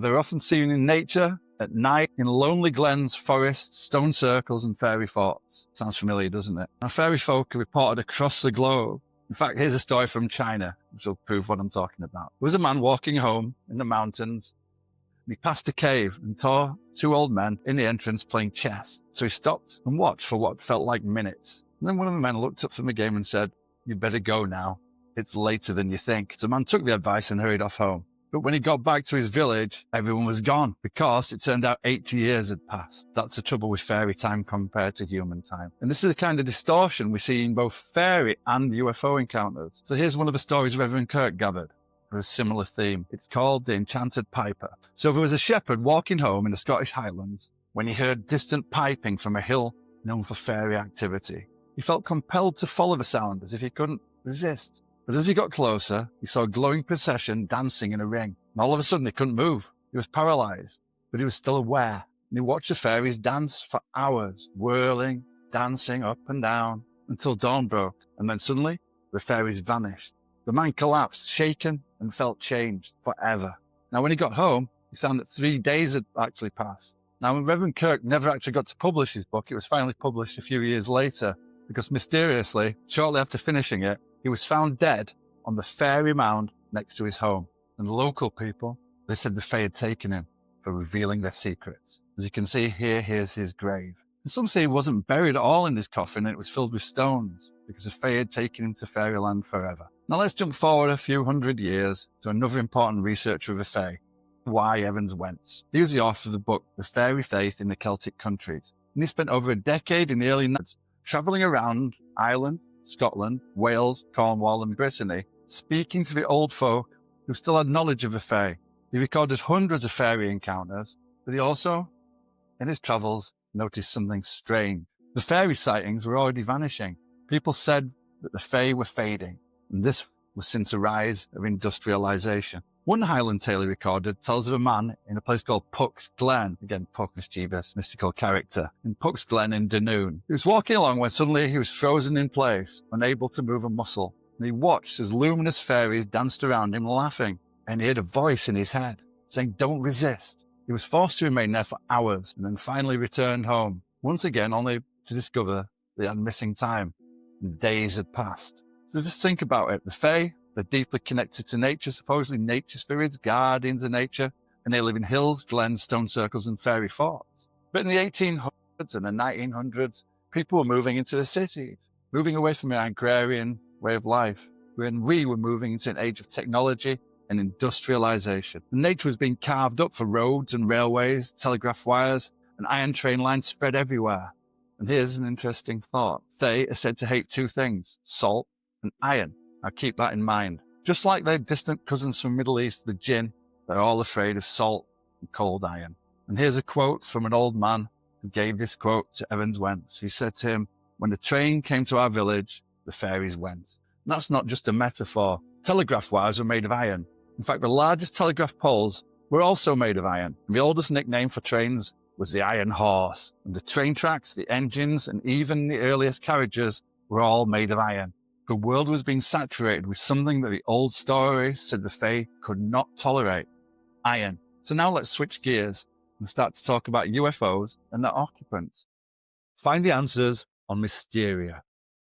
They're often seen in nature, at night, in lonely glens, forests, stone circles, and fairy forts. Sounds familiar, doesn't it? Now, fairy folk are reported across the globe. In fact, here's a story from China, which will prove what I'm talking about. There was a man walking home in the mountains. He passed a cave and saw two old men in the entrance playing chess. So he stopped and watched for what felt like minutes. And then one of the men looked up from the game and said, "You better go now. It's later than you think." So the man took the advice and hurried off home. But when he got back to his village, everyone was gone because it turned out 80 years had passed. That's the trouble with fairy time compared to human time. And this is the kind of distortion we see in both fairy and UFO encounters. So here's one of the stories Reverend Kirk gathered for a similar theme. It's called The Enchanted Piper. So there was a shepherd walking home in the Scottish Highlands when he heard distant piping from a hill known for fairy activity. He felt compelled to follow the sound as if he couldn't resist. But as he got closer, he saw a glowing procession dancing in a ring. And all of a sudden, he couldn't move. He was paralyzed, but he was still aware. And he watched the fairies dance for hours, whirling, dancing up and down until dawn broke. And then suddenly, the fairies vanished. The man collapsed, shaken, and felt changed forever. Now, when he got home, he found that 3 days had actually passed. Now, Reverend Kirk never actually got to publish his book. It was finally published a few years later because mysteriously, shortly after finishing it, he was found dead on the fairy mound next to his home. And the local people, they said the fae had taken him for revealing their secrets. As you can see here, here's his grave. And some say he wasn't buried at all in his coffin and it was filled with stones because the fae had taken him to fairyland forever. Now let's jump forward a few hundred years to another important researcher of the fae, Evans-Wentz. He was the author of the book, The Fairy Faith in the Celtic Countries. And he spent over a decade in the early 90s traveling around Ireland, Scotland, Wales, Cornwall and Brittany, speaking to the old folk who still had knowledge of the fae. He recorded hundreds of fairy encounters, but he also, in his travels, noticed something strange. The fairy sightings were already vanishing. People said that the fae were fading, and this was since the rise of industrialisation. One Highland tale he recorded tells of a man in a place called Puck's Glen, again Puck, mischievous, mystical character, in Puck's Glen in Dunoon. He was walking along when suddenly he was frozen in place, unable to move a muscle. And he watched as luminous fairies danced around him laughing, and he heard a voice in his head saying, "Don't resist." He was forced to remain there for hours and then finally returned home, once again only to discover they had missing time. And days had passed. So just think about it. The fae, they're deeply connected to nature, supposedly nature spirits, guardians of nature, and they live in hills, glens, stone circles, and fairy forts. But in the 1800s and the 1900s, people were moving into the cities, moving away from the agrarian way of life, when we were moving into an age of technology and industrialisation. Nature was being carved up for roads and railways, telegraph wires, and iron train lines spread everywhere. And here's an interesting thought. They are said to hate two things, salt and iron. Now keep that in mind. Just like their distant cousins from the Middle East, the jinn, they're all afraid of salt and cold iron. And here's a quote from an old man who gave this quote to Evans-Wentz. He said to him, "When the train came to our village, the fairies went." And that's not just a metaphor. Telegraph wires were made of iron. In fact, the largest telegraph poles were also made of iron. And the oldest nickname for trains was the Iron Horse. And the train tracks, the engines, and even the earliest carriages were all made of iron. The world was being saturated with something that the old stories said the fae could not tolerate, iron. So now let's switch gears and start to talk about UFOs and their occupants. Find the answers on Misteria.